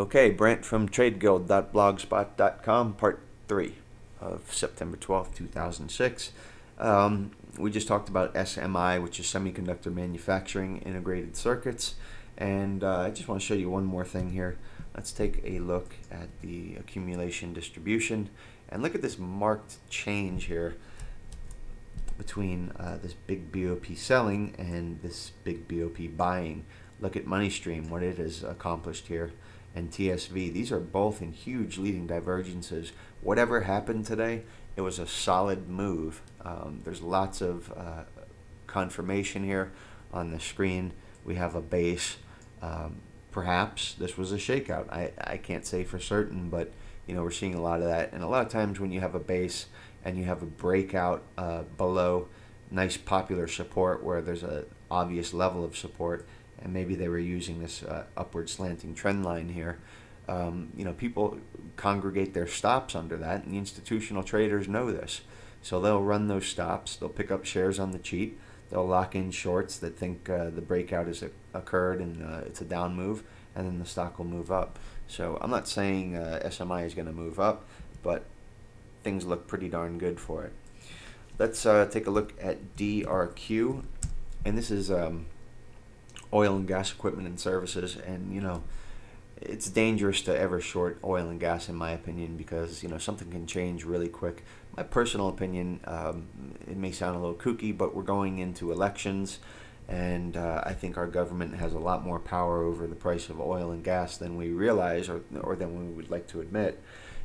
Okay, Brent from TradeGuild.blogspot.com, part 3 of September 12th, 2006. We just talked about SMI, which is Semiconductor Manufacturing Integrated Circuits, and I just want to show you one more thing here. Let's take a look at the accumulation distribution, and look at this marked change here between this big BOP selling and this big BOP buying. Look at MoneyStream, what it has accomplished here, and TSV. These are both in huge leading divergences. Whatever happened today, it was a solid move. There's lots of confirmation here on the screen. We have a base. Perhaps this was a shakeout. I can't say for certain, but you know, we're seeing a lot of that. And a lot of times when you have a base and you have a breakout below nice popular support where there's an obvious level of support, and maybe they were using this upward slanting trend line here, you know, people congregate their stops under that, and the institutional traders know this. So they'll run those stops, they'll pick up shares on the cheap, they'll lock in shorts that think the breakout has occurred and it's a down move, and then the stock will move up. So I'm not saying SMI is going to move up, but things look pretty darn good for it. Let's take a look at DRQ, and this is oil and gas equipment and services. And you know, it's dangerous to ever short oil and gas, in my opinion, because you know, something can change really quick. My personal opinion, it may sound a little kooky, but we're going into elections, and I think our government has a lot more power over the price of oil and gas than we realize, or than we would like to admit.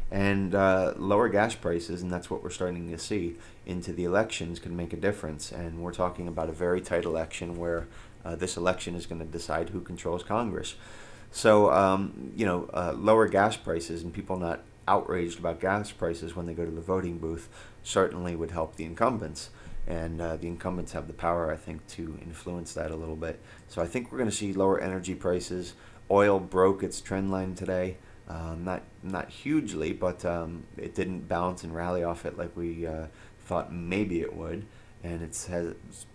And lower gas prices, and that's what we're starting to see into the elections, can make a difference. And we're talking about a very tight election where this election is going to decide who controls Congress. So you know, lower gas prices and people not outraged about gas prices when they go to the voting booth certainly would help the incumbents. And the incumbents have the power, I think, to influence that a little bit. So I think we're going to see lower energy prices. Oil broke its trend line today. Not hugely, but it didn't bounce and rally off it like we thought maybe it would, and it's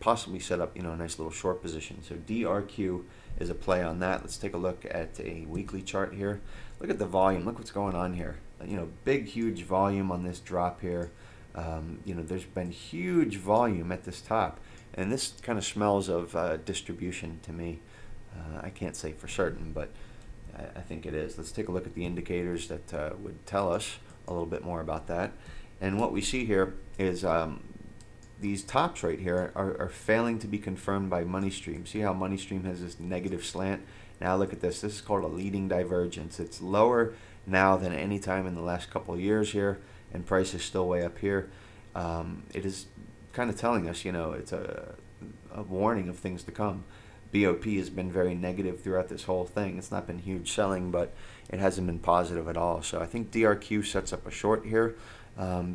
possibly set up, you know, a nice little short position. So DRQ is a play on that. Let's take a look at a weekly chart here. Look at the volume. Look what's going on here. You know, big, huge volume on this drop here. You know, there's been huge volume at this top, and this kind of smells of distribution to me. I can't say for certain, but I think it is. Let's take a look at the indicators that would tell us a little bit more about that. And what we see here is these tops right here are failing to be confirmed by MoneyStream. See how MoneyStream has this negative slant? Now look at this. This is called a leading divergence. It's lower now than any time in the last couple of years here, and price is still way up here. It is kind of telling us, you know, it's a warning of things to come. BOP has been very negative throughout this whole thing. It's not been huge selling, but it hasn't been positive at all. So I think DRQ sets up a short here.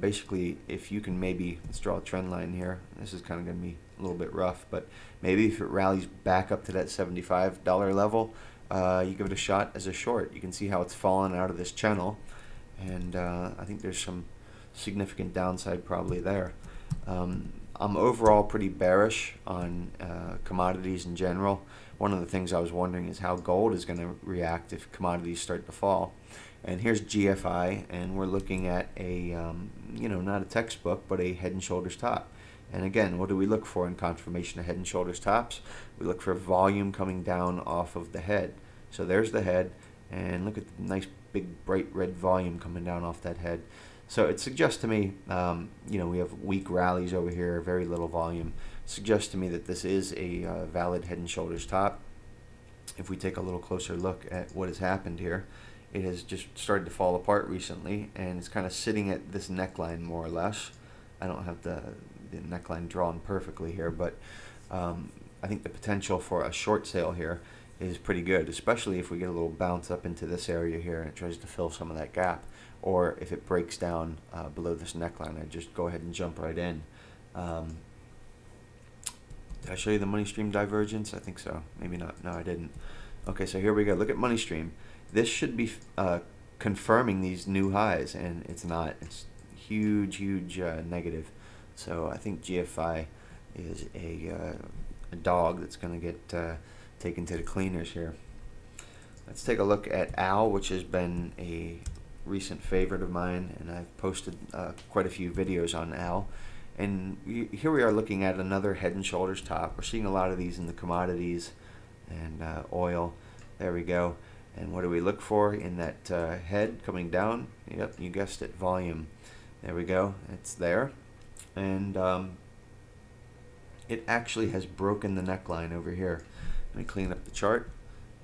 Basically, if you can maybe, let's draw a trend line here. This is kind of going to be a little bit rough, but maybe if it rallies back up to that $75 level, you give it a shot as a short. You can see how it's fallen out of this channel, and I think there's some significant downside probably there. I'm overall pretty bearish on commodities in general. One of the things I was wondering is how gold is going to react if commodities start to fall. And here's GFI, and we're looking at a, you know, not a textbook, but a head and shoulders top. And again, what do we look for in confirmation of head and shoulders tops? We look for volume coming down off of the head. So there's the head, and look at the nice big bright red volume coming down off that head. So it suggests to me, you know, we have weak rallies over here, very little volume. Suggests to me that this is a valid head and shoulders top. If we take a little closer look at what has happened here, it has just started to fall apart recently, and it's kind of sitting at this neckline more or less. I don't have the neckline drawn perfectly here, but I think the potential for a short sale here is pretty good, especially if we get a little bounce up into this area here and it tries to fill some of that gap, or if it breaks down below this neckline. I just go ahead and jump right in. Did I show you the MoneyStream divergence? I think so. Maybe not. No, I didn't. Okay, so here we go. Look at MoneyStream. This should be confirming these new highs, and it's not. It's huge, huge negative. So I think GFI is a dog that's going to get taken to the cleaners here. Let's take a look at Al, which has been a recent favorite of mine, and I've posted quite a few videos on Al. And here we are looking at another Head and Shoulders top. We're seeing a lot of these in the commodities and oil. There we go. And what do we look for in that head coming down? Yep, you guessed it, volume. There we go. It's there. And it actually has broken the neckline over here. Let me clean up the chart.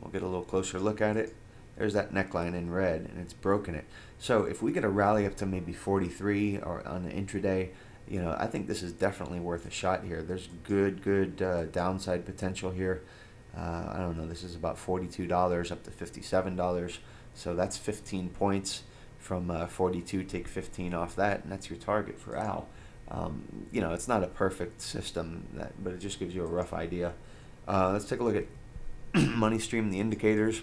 We'll get a little closer look at it. There's that neckline in red, and it's broken it. So if we get a rally up to maybe 43 or on an intraday, you know, I think this is definitely worth a shot here. There's good downside potential here. I don't know, this is about $42 up to $57. So that's 15 points from 42. Take 15 off that, and that's your target for Al. You know, it's not a perfect system, but it just gives you a rough idea. Let's take a look at money stream, the indicators.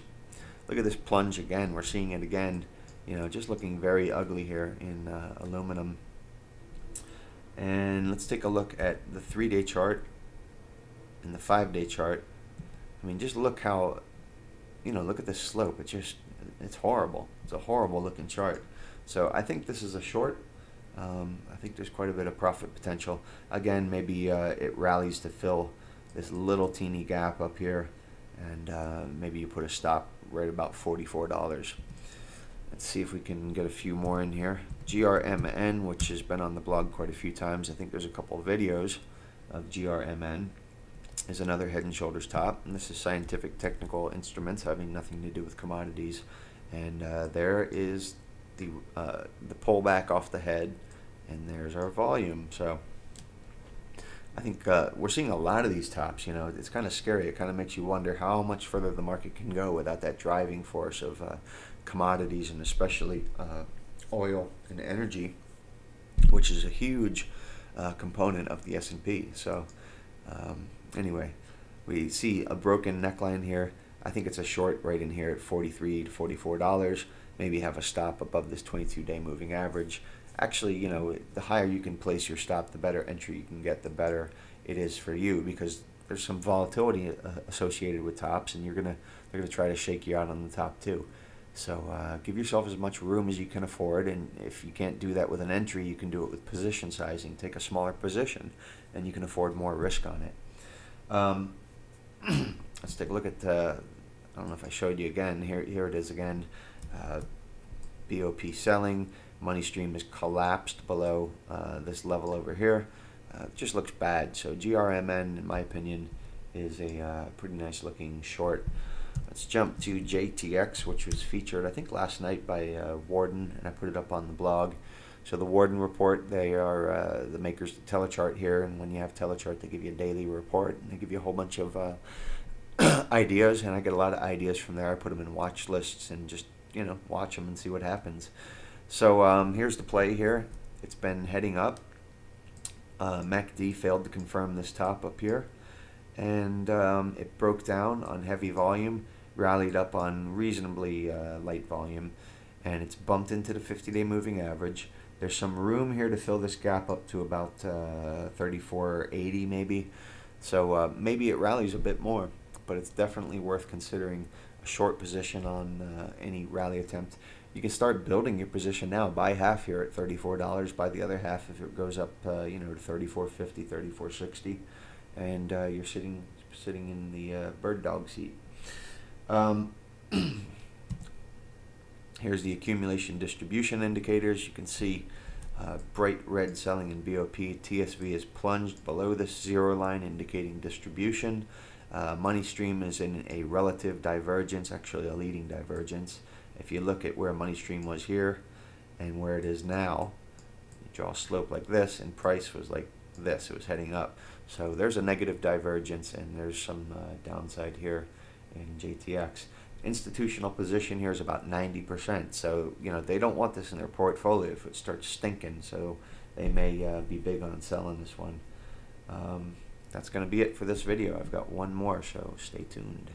Look at this plunge again. We're seeing it again. You know, just looking very ugly here in aluminum. And let's take a look at the 3-day chart and the 5-day chart. I mean, just look how, you know, look at this slope. It's horrible. It's a horrible looking chart. So I think this is a short. I think there's quite a bit of profit potential. Again, maybe it rallies to fill this little teeny gap up here, and maybe you put a stop right about $44. Let's see if we can get a few more in here. GRMN, which has been on the blog quite a few times. I think there's a couple of videos of GRMN. Is another Head and Shoulders top, and this is scientific technical instruments having nothing to do with commodities. And there is the pullback off the head, and there's our volume. So I think we're seeing a lot of these tops. You know, it's kind of scary. It kind of makes you wonder how much further the market can go without that driving force of commodities, and especially oil and energy, which is a huge component of the S&P. So anyway, we see a broken neckline here. I think it's a short right in here at $43 to $44. Maybe have a stop above this 22-day moving average. Actually, you know, the higher you can place your stop, the better entry you can get, the better it is for you, because there's some volatility associated with tops, and they're gonna try to shake you out on the top too. So give yourself as much room as you can afford, and if you can't do that with an entry, you can do it with position sizing. Take a smaller position, and you can afford more risk on it. Let's take a look at I don't know if I showed you again. Here it is again. BOP selling. Money stream is collapsed below this level over here. It just looks bad. So GRMN, in my opinion, is a pretty nice looking short. Let's jump to JTX, which was featured, I think, last night by Warden, and I put it up on the blog. So the Warden report, they are the makers of Telechart here, and when you have Telechart, they give you a daily report, and they give you a whole bunch of ideas, and I get a lot of ideas from there. I put them in watch lists and just, you know, watch them and see what happens. So here's the play here. It's been heading up. MACD failed to confirm this top up here, and it broke down on heavy volume, rallied up on reasonably light volume, and it's bumped into the 50-day moving average. There's some room here to fill this gap up to about 34.80 maybe. So maybe it rallies a bit more, but it's definitely worth considering a short position on any rally attempt. You can start building your position now. Buy half here at $34. Buy the other half if it goes up, you know, to $34.50, $34.60, and you're sitting in the bird dog seat. Here's the accumulation distribution indicators. You can see bright red selling in BOP. TSV is plunged below this zero line, indicating distribution. Money stream is in a relative divergence, actually a leading divergence. If you look at where money stream was here and where it is now, you draw a slope like this, and price was like this. It was heading up. So there's a negative divergence, and there's some downside here in JTX. Institutional position here is about 90%. So, you know, they don't want this in their portfolio if it starts stinking. So they may be big on selling this one. That's going to be it for this video. I've got one more, so stay tuned.